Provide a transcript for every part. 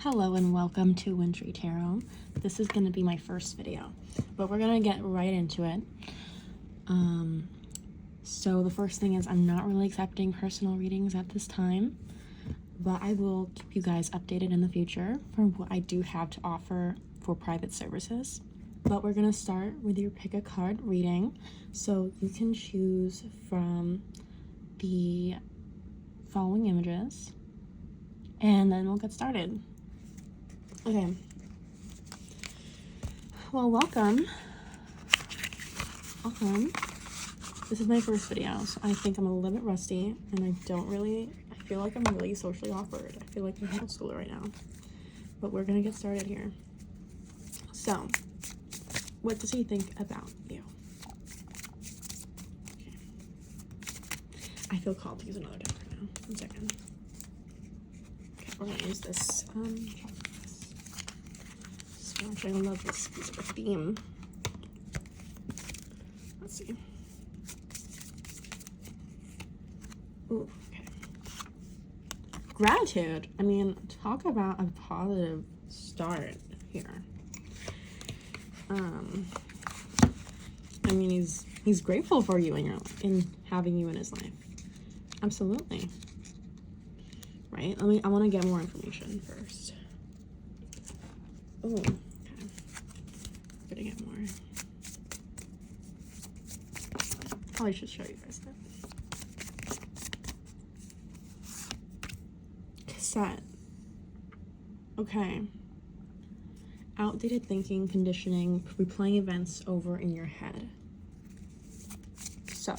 Hello and welcome to Wintry Tarot. This is going to be my first video, but we're going to get right into it. So the first thing is I'm not really accepting personal readings at this time, but I will keep you guys updated in the future for what I do have to offer for private services. But we're going to start with your pick a card reading. So you can choose from the following images and then we'll get started. Okay. Well, welcome. This is my first video, so I think I'm a little bit rusty, and I feel like I'm really socially awkward. I feel like I'm in middle school right now. But we're gonna get started here. So, what does he think about you? Okay. I feel called to use another deck right now. 1 second. Okay, we're gonna use this. Swatch. I love this piece of a theme. Let's see. Ooh, okay. Gratitude. I mean, talk about a positive start here. I mean, he's grateful for you in having you in his life. Absolutely. Right? I want to get more information first. Oh, okay. Gonna get more. Probably should show you guys that. Cassette. Okay. Outdated thinking, conditioning, replaying events over in your head. So,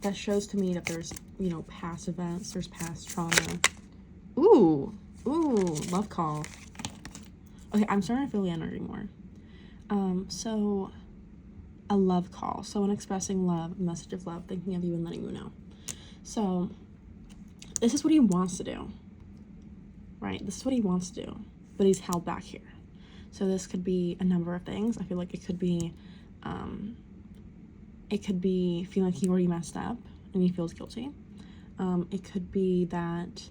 that shows to me that there's, past events, there's past trauma. Ooh, love call. Okay, I'm starting to feel the energy more. So, a love call. Someone expressing love, a message of love, thinking of you and letting you know. So, this is what he wants to do, right? This is what he wants to do, but he's held back here. So this could be a number of things. I feel like it could be feeling like he already messed up and he feels guilty. It could be that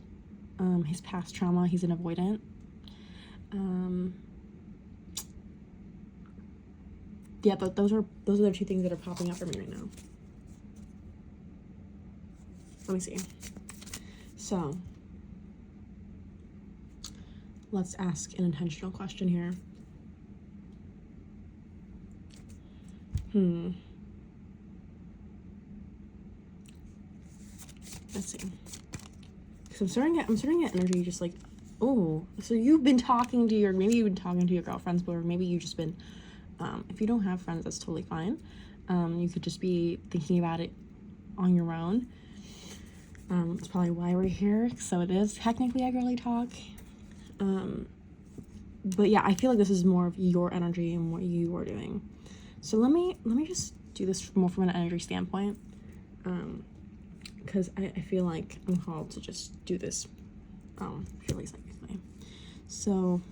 his past trauma, he's an avoidant. Yeah, but those are the two things that are popping up for me right now. Let me see. So, let's ask an intentional question here. Let's see. Because I'm starting to get energy just like, oh, so maybe you've been talking to your girlfriends, but maybe you've just been, if you don't have friends, that's totally fine. You could just be thinking about it on your own. It's probably why we're here, so it is technically a girly talk. But yeah, I feel like this is more of your energy and what you are doing. So let me just do this more from an energy standpoint, because I feel like I'm called to just do this purely psychically. So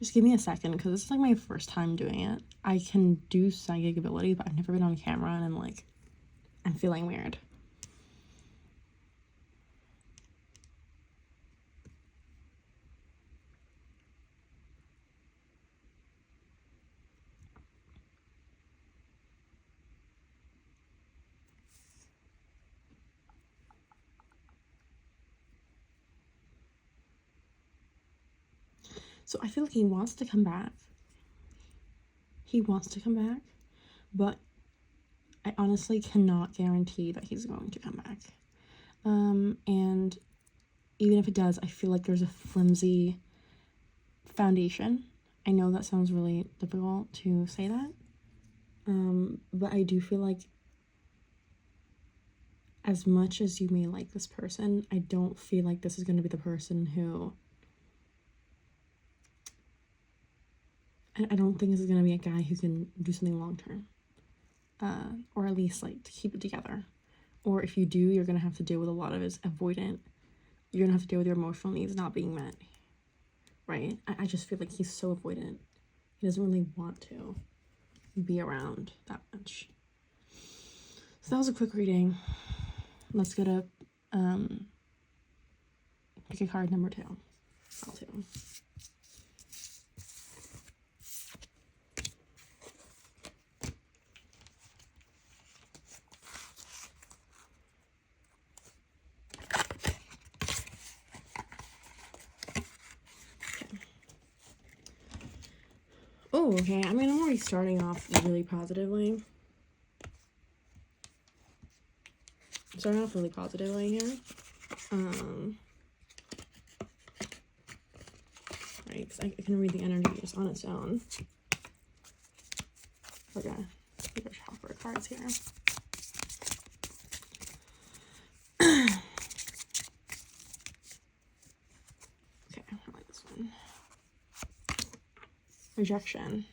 just give me a second, because this is like my first time doing it. I can do psychic ability, but I've never been on camera, and I'm feeling weird. So I feel like he wants to come back. But I honestly cannot guarantee that he's going to come back. And even if it does, I feel like there's a flimsy foundation. I know that sounds really difficult to say that. But I do feel like as much as you may like this person, I don't feel like this is going to be the person who... I don't think this is going to be a guy who can do something long-term. Or at least, to keep it together. Or if you do, you're going to have to deal with a lot of his avoidant. You're going to have to deal with your emotional needs not being met. Right? I just feel like he's so avoidant. He doesn't really want to be around that much. that was a quick reading. Let's go to pick a card number 2. I'll do. Oh, okay. I mean, I'm already starting off really positively. Starting off really positively here. Right, because I can read the energy just on its own. We're gonna take our chopper cards here. Okay, I like this one. Rejection.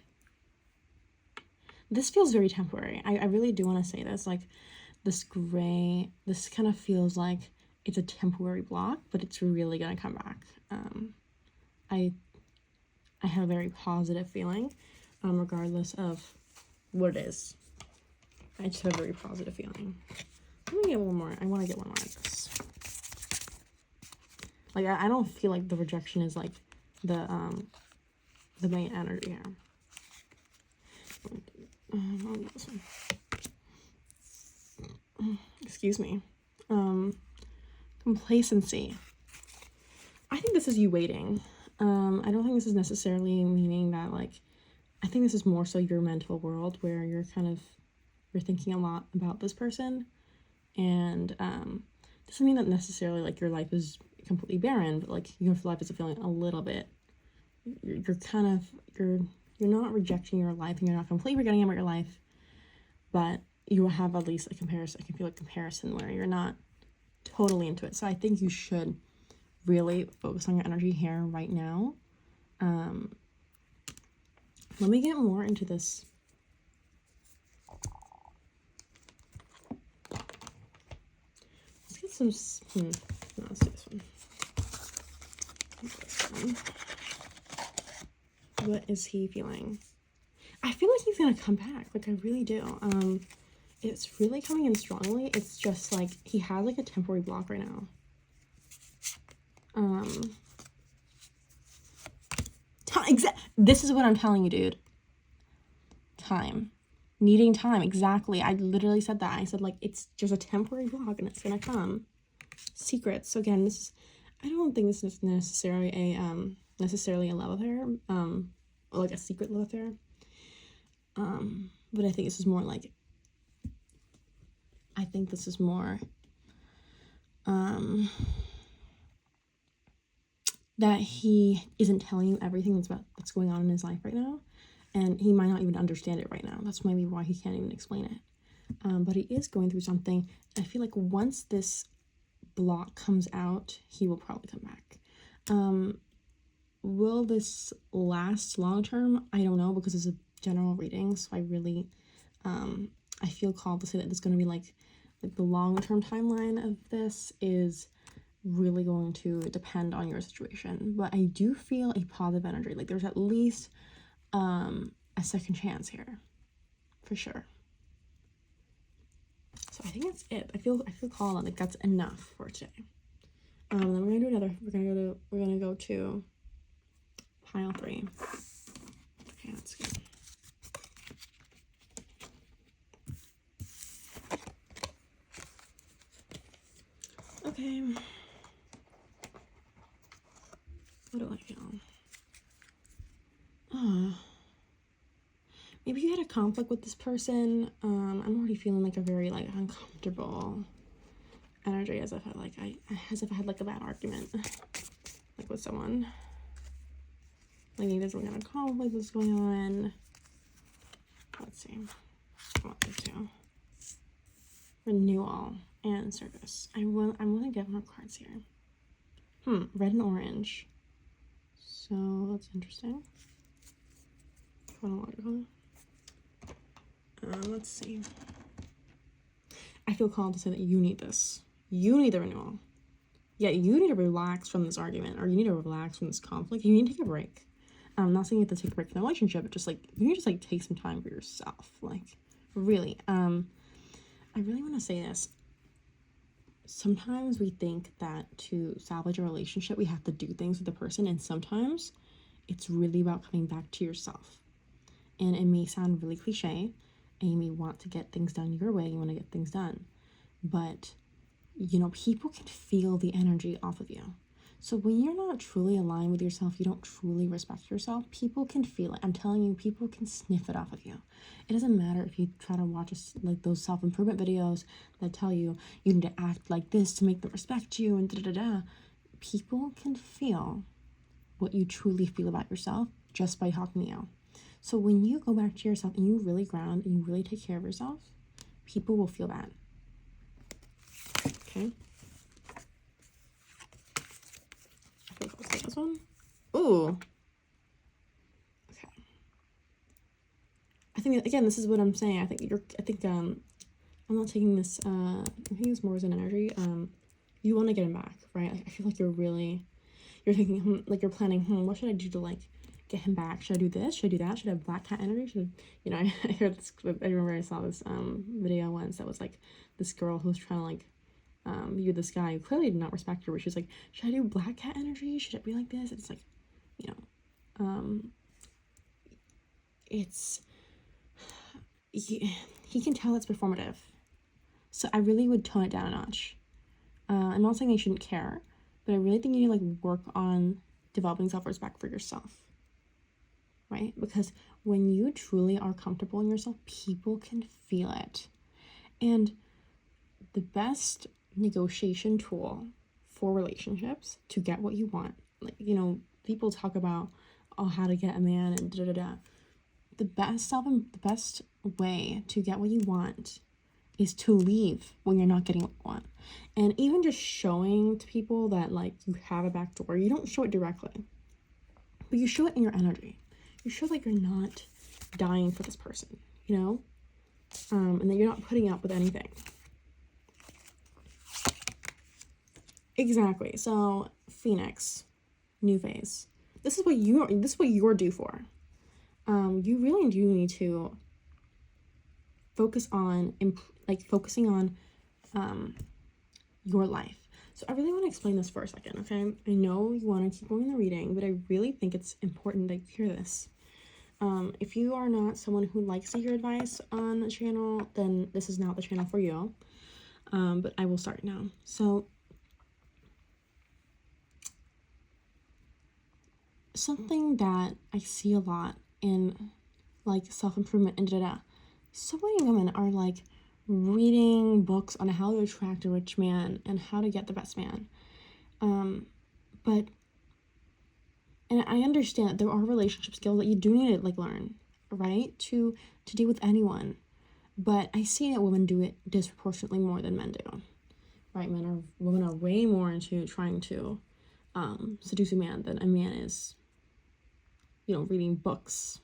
This feels very temporary. I really do want to say this. Like, this gray, this kind of feels like it's a temporary block, but it's really gonna come back. I have a very positive feeling, regardless of what it is. I just have a very positive feeling. Let me get one more. I want to get one more of this. Like, I don't feel like the rejection is like the main energy here. This one. Excuse me. Complacency. I think this is you waiting. I don't think this is necessarily meaning that, like, I think this is more so your mental world where you're thinking a lot about this person, and doesn't mean that necessarily like your life is completely barren, but like your life is feeling a little bit, you're not rejecting your life and you're not completely forgetting about your life, but you have at least a comparison. I can feel a comparison where you're not totally into it. So I think you should really focus on your energy here right now. Let me get more into this. Let's get some, no, let's do this one. What is he feeling? I feel like he's gonna come back. Like, I really do. It's really coming in strongly. It's just like he has like a temporary block right now. This is what I'm telling you, dude. Time. Needing time. Exactly. I literally said that. I said, like, it's just a temporary block and it's gonna come. Secrets. So again, this is, I don't think this is necessarily a love affair, or like a secret love affair. But I think this is more like, I think this is more that he isn't telling you everything that's going on in his life right now, and he might not even understand it right now. That's maybe why he can't even explain it. But he is going through something. I feel like once this block comes out, he will probably come back. Will this last long term? I don't know, because it's a general reading, so I really I feel called to say that it's going to be like the long-term timeline of this is really going to depend on your situation. But I do feel a positive energy. Like, there's at least a second chance here, for sure. So I think that's it. I feel called on, like, that's enough for today. Then we're gonna do another. We're gonna go to pile 3. Okay, that's good. Okay. What do I feel? Maybe you had a conflict with this person. I'm already feeling like a very like uncomfortable energy, as if I had like a bad argument, like with someone. Like, maybe there's some kind of conflict that's going on. Let's see. I want this too. Renewal and service. I want to get more cards here. Red and orange. So that's interesting. Chronological. Let's see. I feel called to say that you need this. You need the renewal. Yeah, you need to relax from this argument, or you need to relax from this conflict. You need to take a break. I'm not saying you have to take a break from the relationship, but just like, you need to just like take some time for yourself. Like, really. I really want to say this. Sometimes we think that to salvage a relationship, we have to do things with the person, and sometimes it's really about coming back to yourself. And it may sound really cliche, and you may want to get things done your way, you want to get things done. But, you know, people can feel the energy off of you. So when you're not truly aligned with yourself, you don't truly respect yourself, people can feel it. I'm telling you, people can sniff it off of you. It doesn't matter if you try to watch like those self-improvement videos that tell you you need to act like this to make them respect you and da-da-da-da. People can feel what you truly feel about yourself just by talking to you. So when you go back to yourself and you really ground and you really take care of yourself, people will feel that. Okay? I think I'll take this one. Ooh. Okay. I think, again, this is what I'm saying. I think I'm not taking this, I think it's more as an energy. You want to get him back, right? Like, I feel like you're thinking, like you're planning, what should I do to like get him back? Should I do this? Should I do that? Should I have black cat energy? I heard this, I remember I saw this video once that was like this girl who was trying to like view this guy who clearly did not respect her, but she was like, should I do black cat energy? Should it be like this? It's like, it's he can tell it's performative. So I really would tone it down a notch. I'm not saying they shouldn't care, but I really think you need to like work on developing self-respect for yourself, right? Because when you truly are comfortable in yourself, people can feel it. And the best negotiation tool for relationships to get what you want, like, people talk about how to get a man and da-da-da. The best way to get what you want is to leave when you're not getting what you want. And even just showing to people that like you have a back door, you don't show it directly, but you show it in your energy. You show like you're not dying for this person, and that you're not putting up with anything. Exactly. So Phoenix, new phase. This is what you're due for. You really do need to focus on focusing on your life. So I really want to explain this for a second, okay? I know you want to keep going in the reading, but I really think it's important that you hear this. If you are not someone who likes to hear advice on the channel, then this is not the channel for you. But I will start now. So something that I see a lot in like self-improvement and da-da-da. So many women are like reading books on how to attract a rich man and how to get the best man. And I understand that there are relationship skills that you do need to like learn, right? To deal with anyone. But I see that women do it disproportionately more than men do. Right? Women are way more into trying to seduce a man than a man is, reading books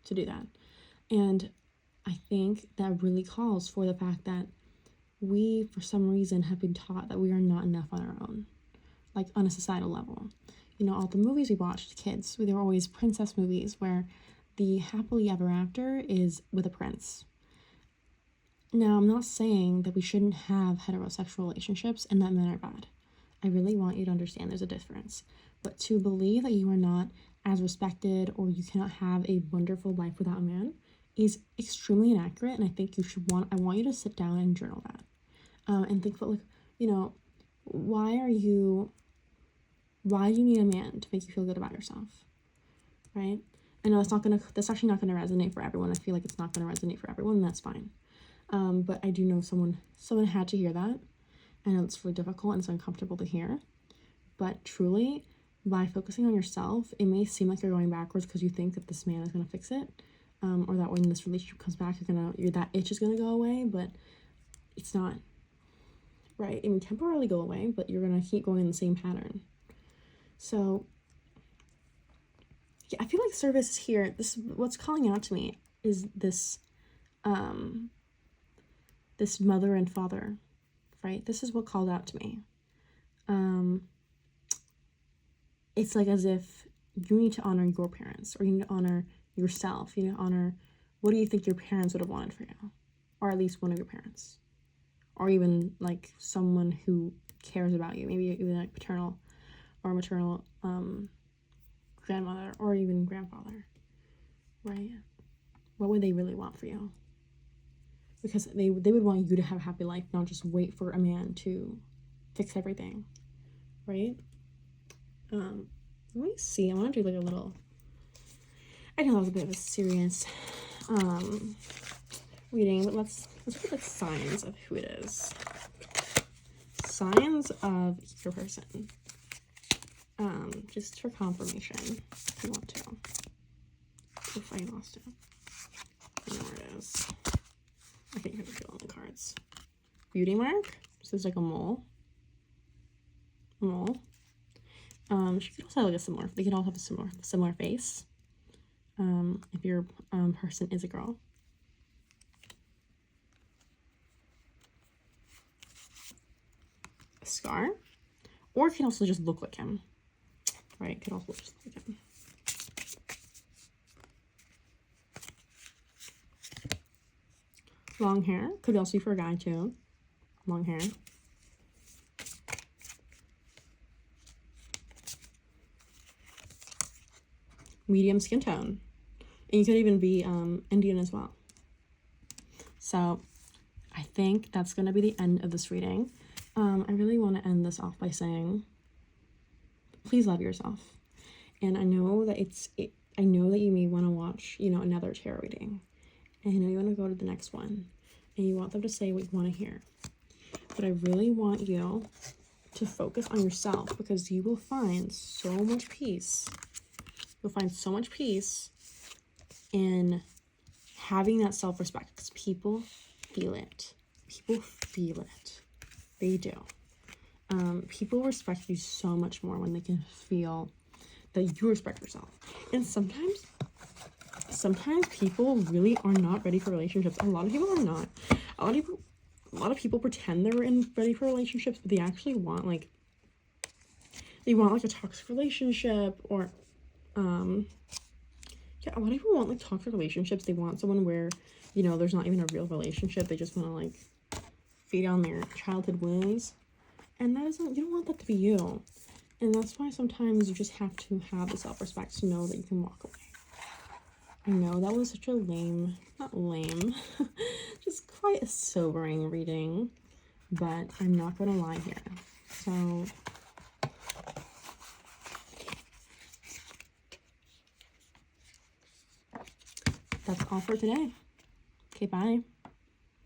to do that. And I think that really calls for the fact that we, for some reason, have been taught that we are not enough on our own, like on a societal level. All the movies we watched as kids, they were always princess movies where the happily ever after is with a prince. Now, I'm not saying that we shouldn't have heterosexual relationships and that men are bad. I really want you to understand there's a difference. But to believe that you are not as respected or you cannot have a wonderful life without a man is extremely inaccurate, and I think I want you to sit down and journal that. And think about why do you need a man to make you feel good about yourself, right? I know that's actually not gonna resonate for everyone. I feel like it's not gonna resonate for everyone, and that's fine. But I do know someone had to hear that. I know it's really difficult and it's uncomfortable to hear, but truly, by focusing on yourself, it may seem like you're going backwards because you think that this man is gonna fix it, or that when this relationship comes back, that itch is gonna go away, but it's not, right? It may temporarily go away, but you're gonna keep going in the same pattern. So, yeah, I feel like service is here. What's calling out to me is this, this mother and father, right? This is what called out to me. It's like as if you need to honor your parents, or you need to honor yourself. You need to honor what do you think your parents would have wanted for you, or at least one of your parents. or even like someone who cares about you, maybe even like paternal or maternal grandmother or even grandfather, right? What would they really want for you? Because they would want you to have a happy life, not just wait for a man to fix everything, right? Let me see. I want to do like a little. I know that was a bit of a serious reading, but let's look at signs of who it is. Signs of your person. Just for confirmation, if you want to. If I lost it, I know where it is. I think I have to fill in the cards. Beauty mark. This is like a mole. She could also have like a similar. They could all have a similar face. If your person is a girl. A scar, or it can also just look like him. Right? It could also just look like him. Long hair. Could also be for a guy too. Long hair. Medium skin tone. And you could even be Indian as well. So I think that's going to be the end of this reading. I really want to end this off by saying, please love yourself. And I know that I know that you may want to watch, another tarot reading. And I know you want to go to the next one. And you want them to say what you want to hear. But I really want you to focus on yourself, because you will find so much peace. You'll find so much peace in having that self-respect, because people feel it. People feel it. They do. People respect you so much more when they can feel that you respect yourself. And sometimes people really are not ready for relationships. A lot of people are not. A lot of people pretend they're ready for relationships, but they actually want like a toxic relationship, or a lot of people want like toxic relationships. They want someone where, there's not even a real relationship. They just want to like feed on their childhood wounds. And you don't want that to be you. And that's why sometimes you just have to have the self-respect to know that you can walk away. I know that was such a not lame, just quite a sobering reading, but I'm not gonna lie here. So that's all for today. Okay, bye.